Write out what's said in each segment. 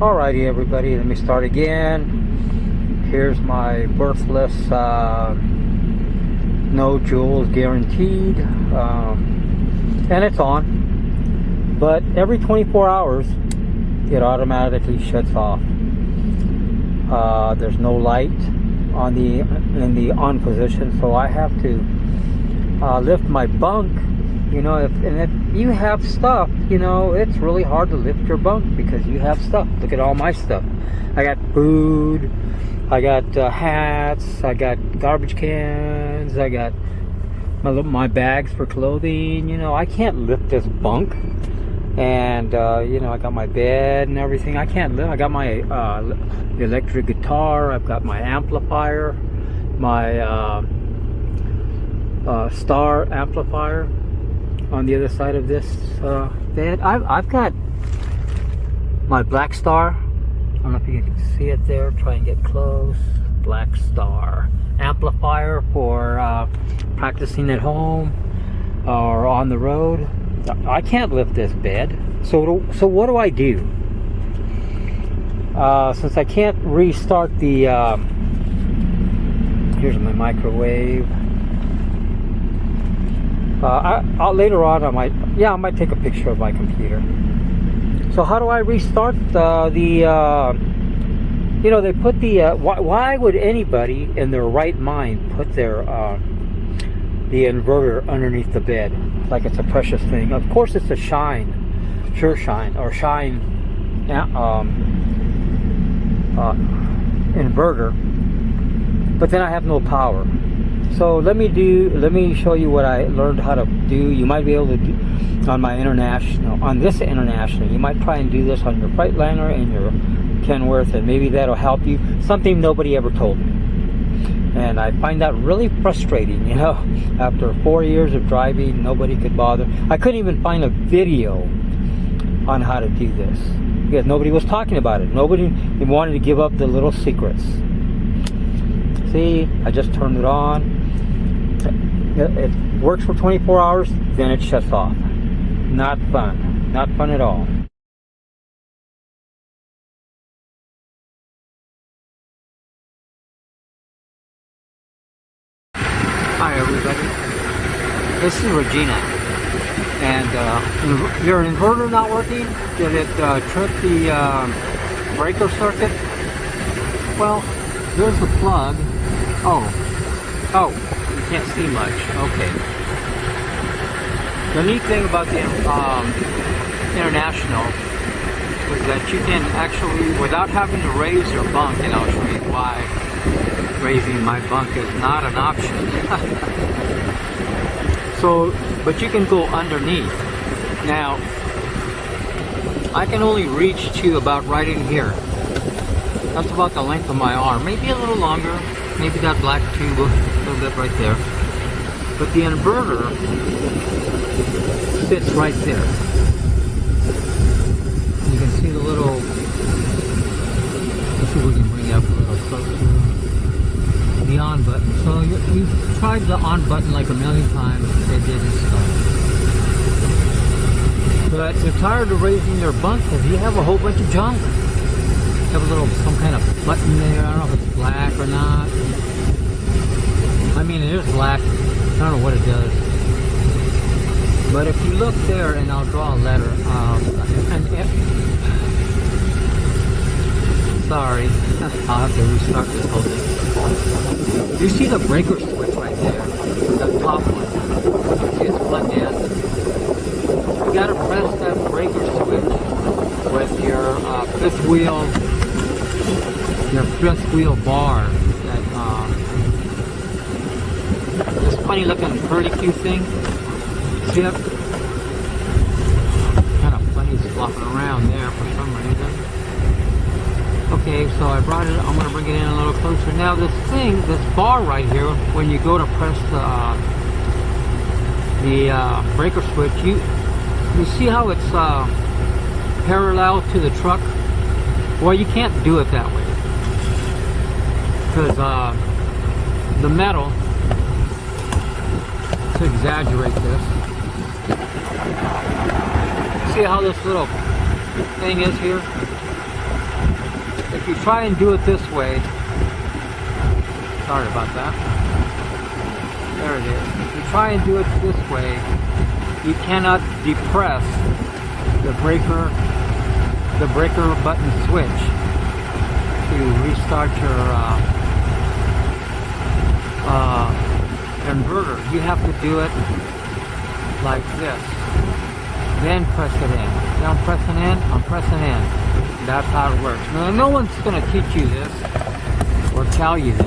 Alrighty everybody, let me start again. Here's my birthless no joules guaranteed, and it's on, but every 24 hours it automatically shuts off. There's no light on in the on position, so I have to lift my bunk. You know, if you have stuff, you know, it's really hard to lift your bunk because you have stuff. Look at all my stuff. I got food, I got hats, I got garbage cans, I got my bags for clothing. You know, I can't lift this bunk. And you know, I got my bed and everything. I can't lift. I got my electric guitar. I've got my amplifier, my star amplifier on the other side of this bed. I've got my Black Star. I don't know if you can see it there. Try and get close. Black Star amplifier for practicing at home or on the road. I can't lift this bed. So what do I do? Since I can't restart the here's my microwave. I'll later on I might take a picture of my computer. So how do I restart you know, they put the why would anybody in their right mind put their the inverter underneath the bed like it's a precious thing? Of course it's a Shine inverter, but then I have no power. So let me show you what I learned how to do. You might be able to do on this international. You might try and do this on your Freightliner and your Kenworth, and maybe that'll help you. Something nobody ever told me, and I find that really frustrating. You know, after 4 years of driving, nobody could bother. I couldn't even find a video on how to do this because nobody was talking about it. Nobody wanted to give up the little secrets. See, I just turned it on. It works for 24 hours, then it shuts off. Not fun. Not fun at all. Hi everybody. This is Regina. And your inverter not working? Did it trip the breaker circuit? Well, there's the plug. Oh, you can't see much. Okay. The neat thing about the International is that you can actually, without having to raise your bunk, and I'll show you why raising my bunk is not an option. So, but you can go underneath. Now, I can only reach to about right in here. That's about the length of my arm. Maybe a little longer. Maybe that black tube a little bit right there. But the inverter fits right there. You can see the little, let's see if we can bring it up a little closer. The on button. So you've tried the on button like a million times. It didn't start. But you're tired of raising your bunk because you have a whole bunch of junk. You have a little, some kind of button there. I don't know if it's black or not. I mean, it is black. I don't know what it does. But if you look there, and I'll draw a letter. Sorry, I'll have to restart this whole thing. You see the breaker switch right there, the top one. See, it's plugged in. You gotta press that breaker switch with your fifth wheel bar. That this funny looking curly-Q thing. See it? Kind of funny, it's flopping around there for some reason. Okay, so I brought it, I'm going to bring it in a little closer. Now this thing, this bar right here, when you go to press the breaker switch, you see how it's parallel to the truck? Well, you can't do it that way. Because the metal, to exaggerate this, see how this little thing is here? try and do it this way, sorry about that, there it is. If you try and do it this way, you cannot depress the breaker button switch to restart your inverter. You have to do it like this, then press it in. Now I'm pressing in, I'm pressing in. That's how it works. Now no one's going to teach you this or tell you this.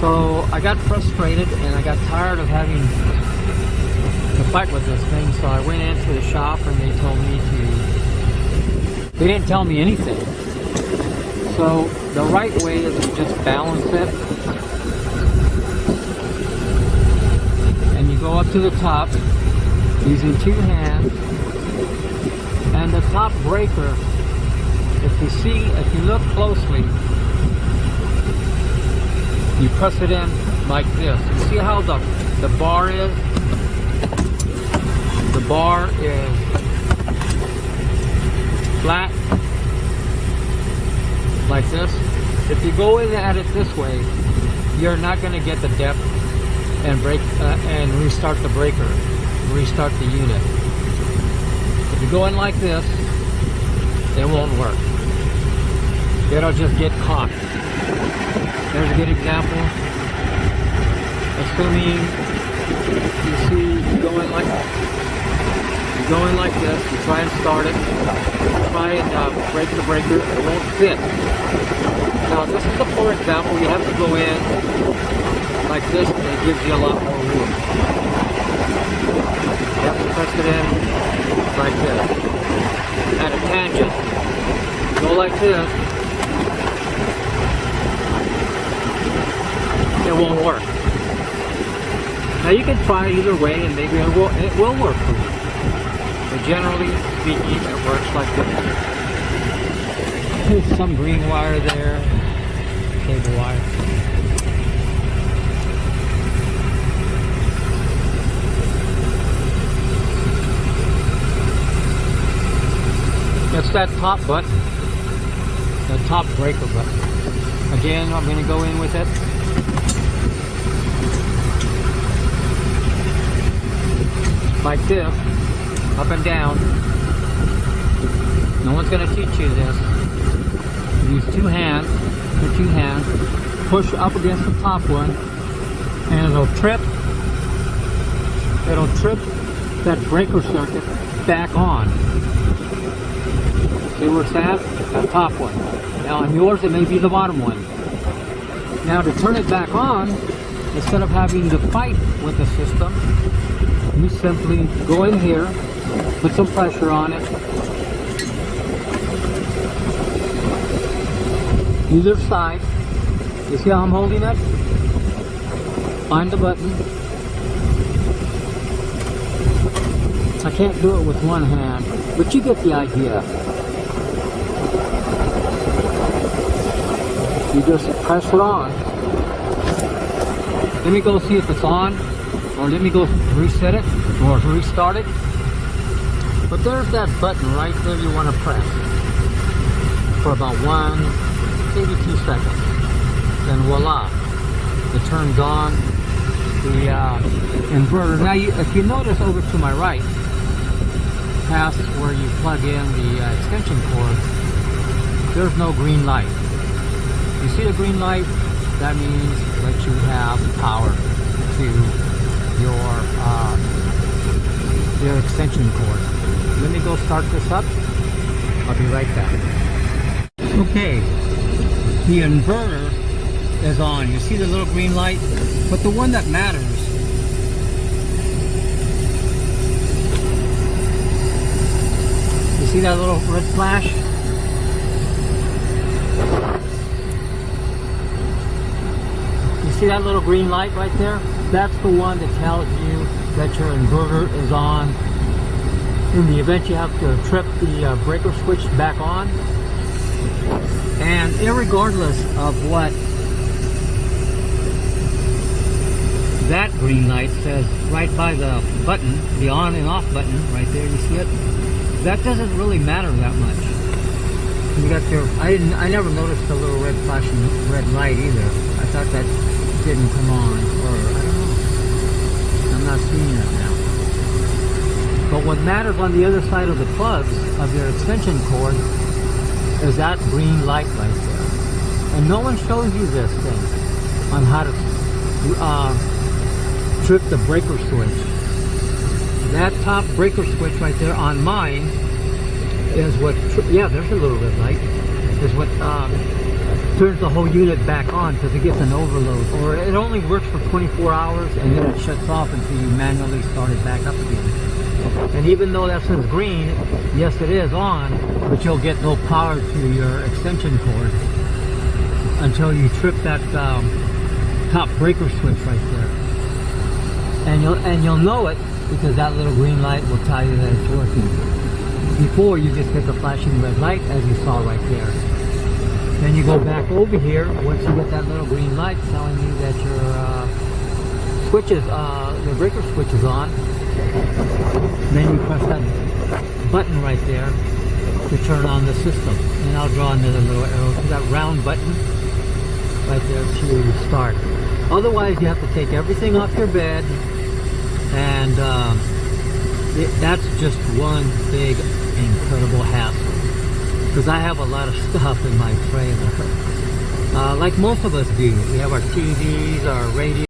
So I got frustrated and I got tired of having to fight with this thing, so I went into the shop and they told me they didn't tell me anything. So the right way is to just balance it, and you go up to the top using 2 hands, and the top breaker, if you look closely, you press it in like this. You see how the bar is? The bar is flat, like this. If you go in at it this way, you're not going to get the depth and and restart the breaker, restart the unit. If you go in like this, it won't work. It'll just get caught. There's a good example. Assuming you see going like this, you try and start it, try and break the breaker, it won't fit. Now this is a poor example. You have to go in like this, and it gives you a lot more room. You have to press it in like this, at a tangent. Go like this, it won't work. Now you can try either way and maybe it will work for you. But generally speaking, it works like this. There's some green wire there, cable wire. That's that top button, the top breaker button. Again, I'm going to go in with it. Like this, up and down. No one's going to teach you this. Use 2 hands, your 2 hands, push up against the top one, and it'll trip that breaker circuit back on. See where it's at? That top one. Now on yours it may be the bottom one. Now to turn it back on, instead of having to fight with the system, you simply go in here, put some pressure on it, either side. You see how I'm holding it? Find the button. I can't do it with one hand, but you get the idea. You just press it on. Let me go see if it's on, or let me go reset it, or restart it. But there's that button right there you want to press for about 1, maybe 2 seconds. Then voila, it turns on the inverter. Now, if you notice over to my right, past where you plug in the extension cord, there's no green light. You see the green light? That means that you have power to your extension cord. Let me go start this up. I'll be right back. Okay, the inverter is on. You see the little green light? But the one that matters see that little red flash? You see that little green light right there? That's the one that tells you that your inverter is on. In the event you have to trip the breaker switch back on. And irregardless of what that green light says right by the button, the on and off button right there, you see it? That doesn't really matter that much. You got your, I never noticed the little red flashing red light either. I thought that didn't come on, or I don't know. I'm not seeing it now. But what matters on the other side of the plugs of your extension cord is that green light right there. And no one shows you this thing on how to trip the breaker switch. That top breaker switch right there on mine is what, yeah, there's a little red light, is what turns the whole unit back on because it gets an overload. Or it only works for 24 hours and then it shuts off until you manually start it back up again. And even though that says green, yes it is on, but you'll get no power to your extension cord until you trip that top breaker switch right there. And you'll know it because that little green light will tell you that it's working. Before, you just get the flashing red light as you saw right there. Then you go back over here once you get that little green light telling you that your switches, the breaker switch is on. Then you press that button right there to turn on the system. And I'll draw another little arrow to that round button right there to start. Otherwise, you have to take everything off your bed, and that's just one big incredible hassle. Because I have a lot of stuff in my trailer. Like most of us do. We have our TVs, our radio.